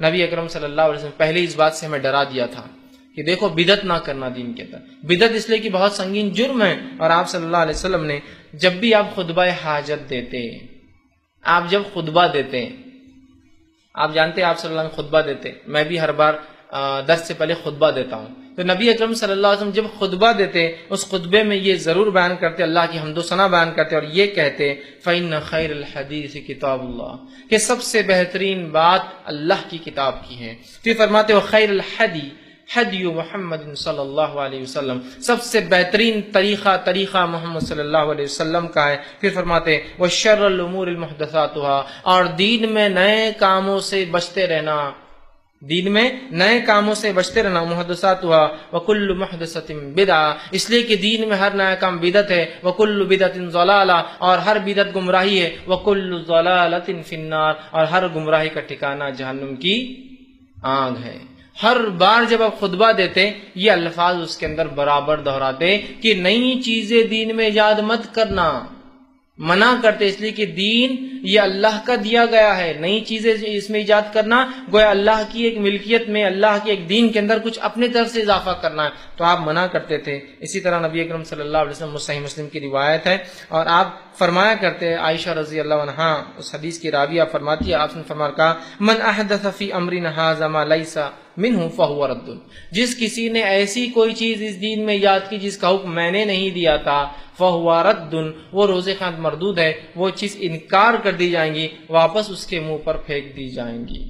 نبی اکرم صلی اللہ علیہ وسلم پہلے اس بات سے ہمیں ڈرا دیا تھا کہ دیکھو بدعت نہ کرنا دین کے اندر. بدعت اس لیے کہ بہت سنگین جرم ہے. اور آپ صلی اللہ علیہ وسلم نے جب بھی آپ خطبہ حاجت دیتے، آپ جب خطبہ دیتے، آپ جانتے ہیں آپ صلی اللہ علیہ وسلم خطبہ دیتے، میں بھی ہر بار درس سے پہلے خطبہ دیتا ہوں، تو نبی اکرم صلی اللہ علیہ وسلم جب خطبہ دیتے اس خطبے میں یہ ضرور بیان کرتے، اللہ کی حمد و ثنا بیان کرتے اور یہ کہتے فَإِنَّ خَيْرَ الْحَدِيثِ کتاب اللہ، کہ سب سے بہترین بات اللہ کی کتاب کی ہے. پھر فرماتے ہو خیر الحدی حدی محمد صلی اللہ علیہ وسلم، سب سے بہترین طریقہ محمد صلی اللہ علیہ وسلم کا ہے. پھر فرماتے وَشَرَّ الْأُمُورِ الْمُحْدَثَاتُهَا، اور دین میں نئے کاموں سے بچتے رہنا، دین میں نئے کاموں سے بچتے رہنا. محدثاتها وَكُلُّ مُحْدَثَةٍ بِدْعَةٍ، اس لیے کہ دین میں ہر نیا کام بدعت ہے. وَكُلُّ بِدْعَةٍ ضَلَالَةٍ، اور ہر بدعت گمراہی ہے. وَكُلُّ ضَلَالَةٍ فِي النَّارِ، اور ہر گمراہی کا ٹھکانہ جہنم کی آگ ہے. ہر بار جب آپ خطبہ دیتے یہ الفاظ اس کے اندر برابر دہراتے کہ نئی چیزیں دین میں ایجاد مت کرنا، منع کرتے، اس لیے کہ دین یہ اللہ کا دیا گیا ہے. نئی چیزیں اس میں ایجاد کرنا گویا اللہ کی ایک ملکیت میں، اللہ کے ایک دین کے اندر کچھ اپنے طرف سے اضافہ کرنا ہے، تو آپ منع کرتے تھے. اسی طرح نبی اکرم صلی اللہ علیہ وسلم، صحیح مسلم کی روایت ہے، اور آپ فرمایا کرتے، عائشہ رضی اللہ عنہا اس حدیث کی راویہ فرماتی ہے، آپ نے فرمایا کہا من احدث فی امرنا ھذا ما لیس منہ فہو رد، جس کسی نے ایسی کوئی چیز اس دین میں ایجاد کی جس کا حکم میں نے نہیں دیا تھا، فہو رد، وہ روز قیامت مردود ہے، وہ چیز انکار کر دی جائیں گی، واپس اس کے منہ پر پھینک دی جائیں گی.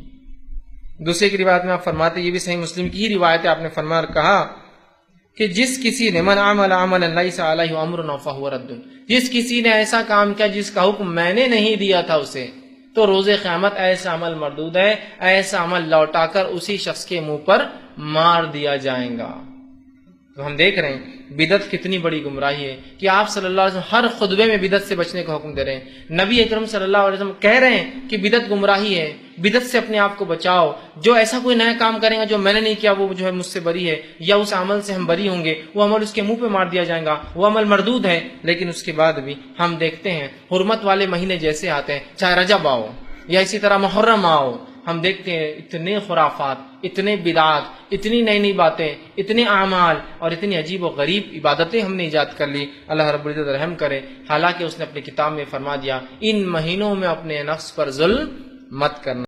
دوسرے کی روایت میں آپ فرماتے، یہ بھی صحیح مسلم کی ہی روایت ہے، آپ نے فرمایا کہا کہ جس کسی نے من عمل عملا لیس علیہ امرنا فہو رد، جس کسی نے ایسا کام کیا جس کا حکم میں نے نہیں دیا تھا اسے، تو روز قیامت ایسا عمل مردود ہے، ایسا عمل لوٹا کر اسی شخص کے منہ پر مار دیا جائے گا. تو ہم دیکھ رہے ہیں بدعت کتنی بڑی گمراہی ہے کہ آپ صلی اللہ علیہ وسلم ہر خطبے میں بدعت سے بچنے کا حکم دے رہے ہیں. نبی اکرم صلی اللہ علیہ وسلم کہہ رہے ہیں کہ بدعت گمراہی ہے، بدعت سے اپنے آپ کو بچاؤ. جو ایسا کوئی نیا کام کرے گا جو میں نے نہیں کیا وہ جو ہے مجھ سے بری ہے، یا اس عمل سے ہم بری ہوں گے، وہ عمل اس کے منہ پہ مار دیا جائے گا، وہ عمل مردود ہے. لیکن اس کے بعد بھی ہم دیکھتے ہیں حرمت والے مہینے جیسے آتے ہیں، چاہے رجب آؤ یا اسی طرح محرم آؤ، ہم دیکھتے ہیں اتنے خرافات، اتنے بدعات، اتنی نئی نئی باتیں، اتنے اعمال اور اتنی عجیب و غریب عبادتیں ہم نے ایجاد کر لی. اللہ رب العزت رحم کرے. حالانکہ اس نے اپنی کتاب میں فرما دیا ان مہینوں میں اپنے نفس پر ظلم مت کرنا.